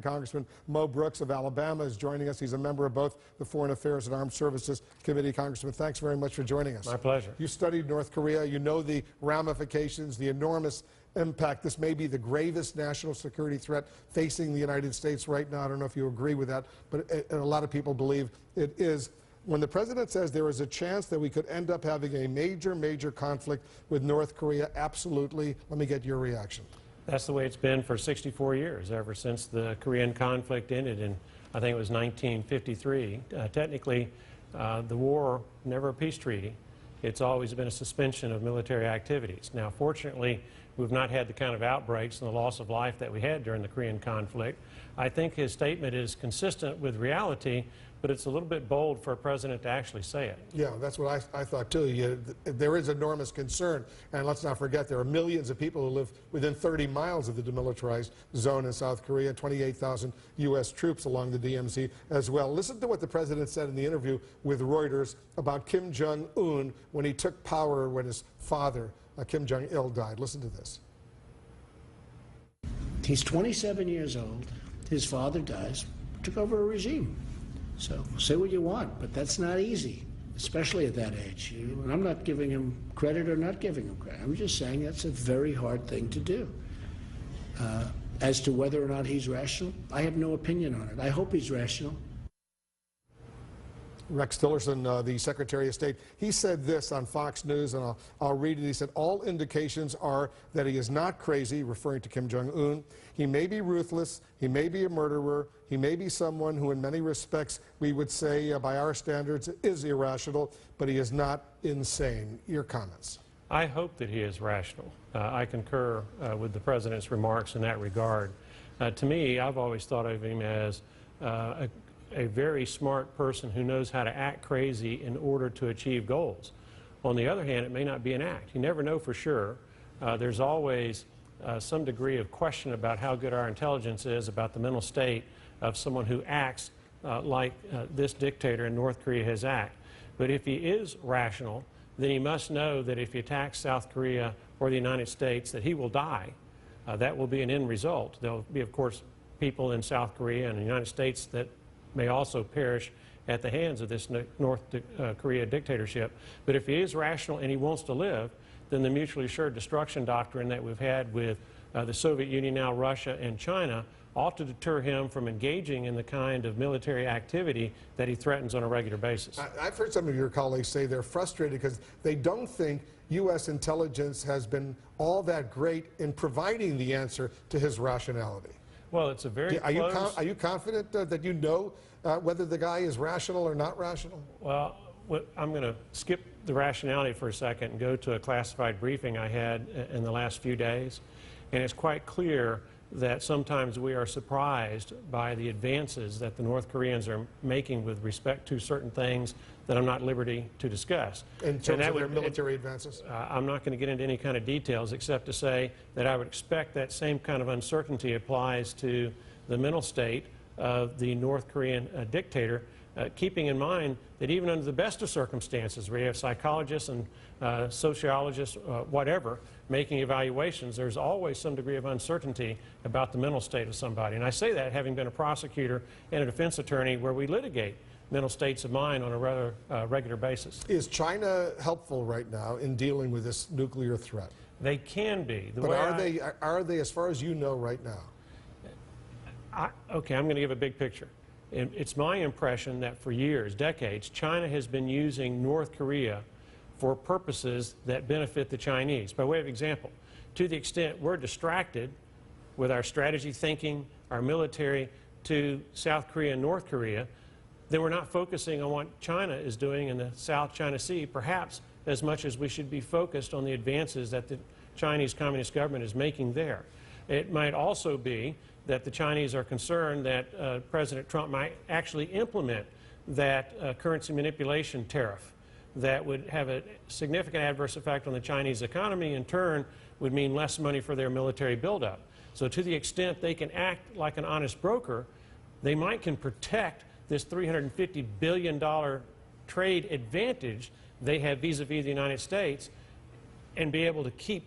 Congressman Mo Brooks of Alabama is joining us. He's a member of both the Foreign Affairs and Armed Services Committee. Congressman, thanks very much for joining us. My pleasure. You studied North Korea. You know the ramifications, the enormous impact. This may be the gravest national security threat facing the United States right now. I don't know if you agree with that, but a lot of people believe it is. When the president says there is a chance that we could end up having a major conflict with North Korea, absolutely. Let me get your reaction. That's the way it's been for 64 years, ever since the Korean conflict ended in, I think it was 1953. Technically, the war, never a peace treaty. It's always been a suspension of military activities. Now, fortunately, we've not had the kind of outbreaks and the loss of life that we had during the Korean conflict. I think his statement is consistent with reality, but it's a little bit bold for a president to actually say it. Yeah, that's what I thought too. There is enormous concern, and let's not forget there are millions of people who live within 30 miles of the demilitarized zone in South Korea, 28,000 U.S. troops along the DMZ as well. Listen to what the president said in the interview with Reuters about Kim Jong-un when he took power when his father, Kim Jong-il, died. Listen to this. He's 27 years old. His father dies, took over a regime. So say what you want, but that's not easy, especially at that age. And I'm not giving him credit or not giving him credit. I'm just saying that's a very hard thing to do. As to whether or not he's rational, I have no opinion on it. I hope he's rational. Rex Tillerson, the Secretary of State, he said this on Fox News, and I'll read it. He said, all indications are that he is not crazy, referring to Kim Jong-un. He may be ruthless, he may be a murderer, he may be someone who in many respects we would say by our standards is irrational, but he is not insane. Your comments? I hope that he is rational. I concur with the president's remarks in that regard. To me, I've always thought of him as a very smart person who knows how to act crazy in order to achieve goals. On the other hand, it may not be an act. You never know for sure. There's always some degree of question about how good our intelligence is about the mental state of someone who acts like this dictator in North Korea has acted. But if he is rational, then he must know that if he attacks South Korea or the United States, that he will die. That will be an end result. There will be, of course, people in South Korea and the United States that may also perish at the hands of this North Korea dictatorship. But if he is rational and he wants to live, then the mutually assured destruction doctrine that we've had with the Soviet Union, now Russia and China, ought to deter him from engaging in the kind of military activity that he threatens on a regular basis. I've heard some of your colleagues say they're frustrated because they don't think U.S. intelligence has been all that great in providing the answer to his rationality. Well, it's a very close... Are you confident that you know whether the guy is rational or not rational? Well, I'm going to skip the rationality for a second and go to a classified briefing I had in the last few days. And it's quite clear that sometimes we are surprised by the advances that the North Koreans are making with respect to certain things that I'm not at liberty to discuss. In terms of their military advances? I'm not going to get into any kind of details except to say that I would expect that same kind of uncertainty applies to the mental state of the North Korean dictator, keeping in mind that even under the best of circumstances, where you have psychologists and sociologists, whatever, making evaluations, there's always some degree of uncertainty about the mental state of somebody. And I say that having been a prosecutor and a defense attorney where we litigate mental states of mind on a rather regular basis. Is China helpful right now in dealing with this nuclear threat? They can be. But are they, as far as you know right now? Okay, I'm going to give a big picture. It's my impression that for years, decades, China has been using North Korea for purposes that benefit the Chinese. By way of example, to the extent we're distracted with our strategy thinking, our military to South Korea and North Korea, then we're not focusing on what China is doing in the South China Sea, perhaps as much as we should be focused on the advances that the Chinese Communist government is making there. It might also be that the Chinese are concerned that President Trump might actually implement that currency manipulation tariff that would have a significant adverse effect on the Chinese economy, in turn would mean less money for their military buildup. So to the extent they can act like an honest broker, they can protect this $350 billion trade advantage they have vis-a-vis the United States and be able to keep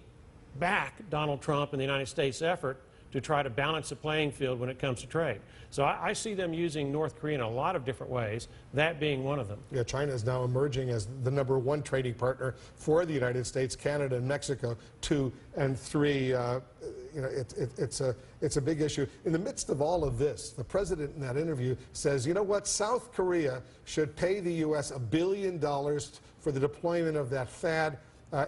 back Donald Trump and the United States effort to try to balance the playing field when it comes to trade. So I see them using North Korea in a lot of different ways, that being one of them. Yeah, China is now emerging as the #1 trading partner for the United States, Canada, and Mexico, 2 and 3. You know, it's a big issue. In the midst of all of this, the president in that interview says, you know what, South Korea should pay the U.S. $1 billion for the deployment of that THAAD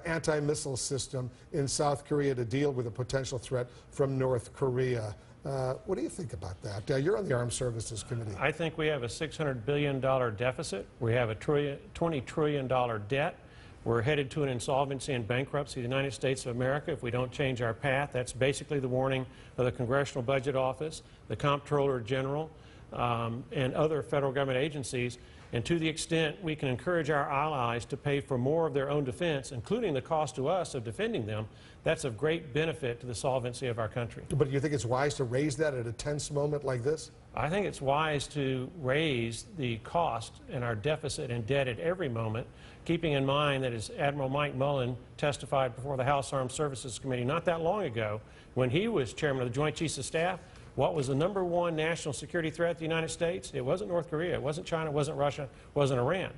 anti-missile system in South Korea to deal with a potential threat from North Korea. What do you think about that? You're on the Armed Services Committee. I think we have a $600 billion deficit. We have a $20 trillion debt. We're headed to an insolvency and bankruptcy of the United States of America if we don't change our path. That's basically the warning of the Congressional Budget Office, the Comptroller General, and other federal government agencies. And to the extent we can encourage our allies to pay for more of their own defense, including the cost to us of defending them, that's of great benefit to the solvency of our country. But do you think it's wise to raise that at a tense moment like this? I think it's wise to raise the cost and our deficit and debt at every moment, keeping in mind that as Admiral Mike Mullen testified before the House Armed Services Committee not that long ago, when he was chairman of the Joint Chiefs of Staff, what was the #1 national security threat to the United States? It wasn't North Korea, it wasn't China, it wasn't Russia, it wasn't Iran.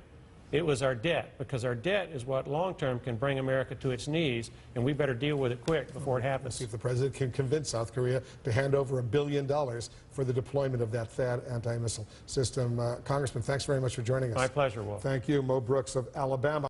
It was our debt, because our debt is what long-term can bring America to its knees, and we better deal with it quick before it happens. See if the president can convince South Korea to hand over $1 billion for the deployment of that THAAD anti-missile system. Congressman, thanks very much for joining us. My pleasure, Wolf. Thank you. Mo Brooks of Alabama.